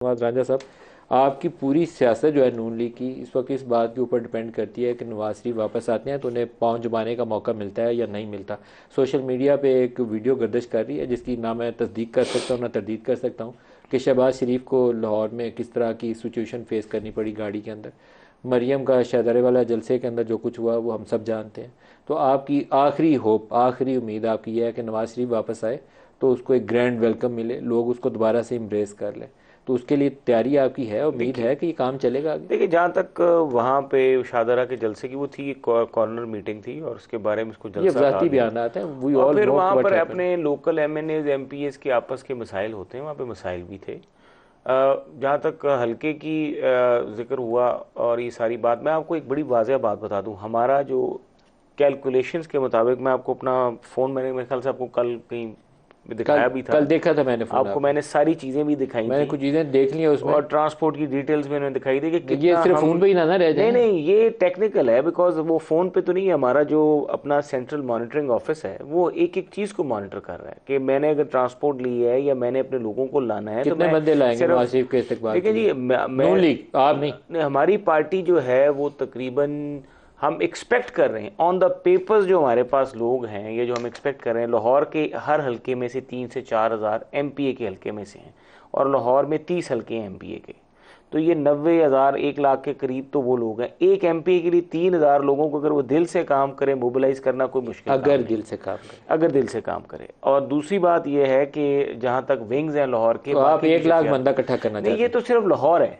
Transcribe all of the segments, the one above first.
नवाज रांझा साहब, आपकी पूरी सियासत जो है नून लीग की इस वक्त इस बात के ऊपर डिपेंड करती है कि नवाज शरीफ वापस आते हैं तो उन्हें पाँव जमाने का मौका मिलता है या नहीं मिलता। सोशल मीडिया पे एक वीडियो गर्दिश कर रही है जिसकी ना मैं तस्दीक कर सकता हूँ ना तरदीद कर सकता हूँ कि शहबाज शरीफ को लाहौर में किस तरह की सिचुएशन फेस करनी पड़ी गाड़ी के अंदर। मरियम का शहजारे वाला जलसे के अंदर जो कुछ हुआ वो हम सब जानते हैं। तो आपकी आखिरी होप, आखिरी उम्मीद आपकी यह है कि नवाज शरीफ वापस आए तो उसको एक ग्रैंड वेलकम मिले, लोग उसको दोबारा से इम्ब्रेस कर लें। तो उसके लिए तैयारी आपकी है, उम्मीद देखिए है कि ये काम चलेगा आगे? देखिए जहाँ तक वहाँ पे शाहदरा के जलसे की वो थी, कॉर्नर मीटिंग थी और उसके बारे में उसको ये जलसा कहा अफजाती गया। बयान आते हैं, वी और ऑल फिर नो वहाँ व्हाट पर हैपेंड। अपने लोकल एमएनएज एमपीएस के आपस के मसाइल होते हैं, वहाँ पे मसाइल भी थे। जहाँ तक हल्के की जिक्र हुआ और ये सारी बात, मैं आपको एक बड़ी वाजह बात बता दूँ। हमारा जो कैलकुलेशंस के मुताबिक, मैं आपको अपना फ़ोन, मैंने मेरे ख्याल से आपको कल कहीं कल दिखाया भी था, कल देखा था मैंने फ़ोन आपको आपका। मैंने सारी चीज़ें भी दिखाई मैंने थी कुछ चीज़ें देख ली हैं उसमें। और ट्रांसपोर्ट की डिटेल्स मैंने दिखाई थी कि ये कितना सिर्फ हम। फ़ोन पे ही ना रह नहीं जाए। नहीं, ये टेक्निकल है, बिकॉज वो फ़ोन पे तो नहीं है। हमारा जो अपना सेंट्रल मॉनिटरिंग ऑफिस है वो एक एक चीज़ को मॉनिटर कर रहा है कि मैंने अगर ट्रांसपोर्ट ली है या मैंने अपने लोगों को लाना है तो कितने मैं बंदे लाएंगे नवाज सिर्फ। शरीफ के इस्तकबाल के देखें लिए? जी, नून लीग, आप नहीं? हमारी पार्टी जो है वो तकरीबन, हम एक्सपेक्ट कर रहे हैं ऑन द पेपर्स, जो हमारे पास लोग हैं, ये जो हम एक्सपेक्ट कर रहे हैं, लाहौर के हर हल्के में से 3 से 4 हज़ार एमपीए के हल्के में से हैं और लाहौर में 30 हल्के हैं एमपीए के। तो ये 90,000, 1 लाख के करीब तो वो लोग हैं। एक एमपीए के लिए 3,000 लोगों को अगर वो दिल से काम करें, मोबिलाइज करना कोई मुश्किल काम अगर नहीं। दिल से काम करें अगर दिल से काम करे। और दूसरी बात यह है कि जहाँ तक विंग्स हैं लाहौर के, तो आप बाकी की 1 लाख शख्सियात, बंदा इकट्ठा करना नहीं, चाहते ये हैं? तो सिर्फ लाहौर है।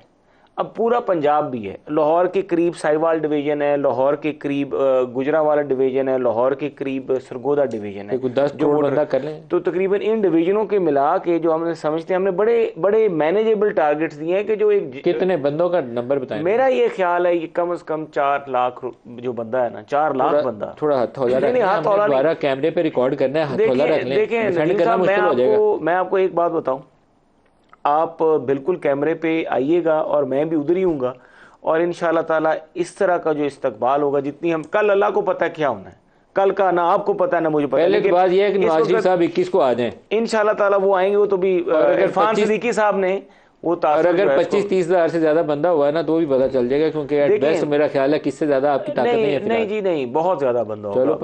अब पूरा पंजाब भी है। लाहौर के करीब साहिवाल डिवीजन है, लाहौर के करीब गुजरांवाला डिवीजन है, लाहौर के करीब सरगोदा डिवीजन है कोई 10 जो करोड़ वोटर। बंदा कर लें? तो तकरीबन इन डिवीजनों के मिला के जो हमने समझते हैं, हमने बड़े बड़े मैनेजेबल टारगेट्स दिए हैं कि जो एक, कितने बंदों का नंबर बताएं मुझे। मेरा ये ख्याल है कि कम से कम 4 लाख जो बंदा है ना, 4 लाख थोड़ा बंदा। थोड़ा हथौला नहीं नहीं, रखना है, हाथ हमने हौला नहीं। दोबारा कैमरे पे रिकॉर्ड करना है, हथौला रख देखें लें, देखें डिफेंड नदीम करना साहब, मुश्किल हो जाएगा। मैं आपको एक बात बताऊं। आप बिल्कुल कैमरे पे आइएगा और मैं भी उधर ही हूँगा, और इंशाल्लाह ताला इस तरह का जो इस्तकबाल होगा, जितनी हम कल, अल्लाह को पता है क्या होना है कल का, ना आपको पता है ना मुझे पता है, पहले तो लेकिन बात यह है कि इस नवाज शरीफ वक्त साहब 21 को आ जाएं। इंशाल्लाह ताला वो आएंगे। वो तो भी और अगर इरफान 25 सिद्दीकी साहब ने वो और तासुर अगर जो है इसको। 25-30 हज़ार से ज़्यादा बंदा हुआ ना तो भी पता चल जाएगा, क्योंकि एट बेस्ट देखें, मेरा ख्याल है किससे ज़्यादा आपकी ताकत नहीं नहीं है नहीं फिलहाल। जी नहीं, बहुत ज़्यादा बंदा चलो। होगा।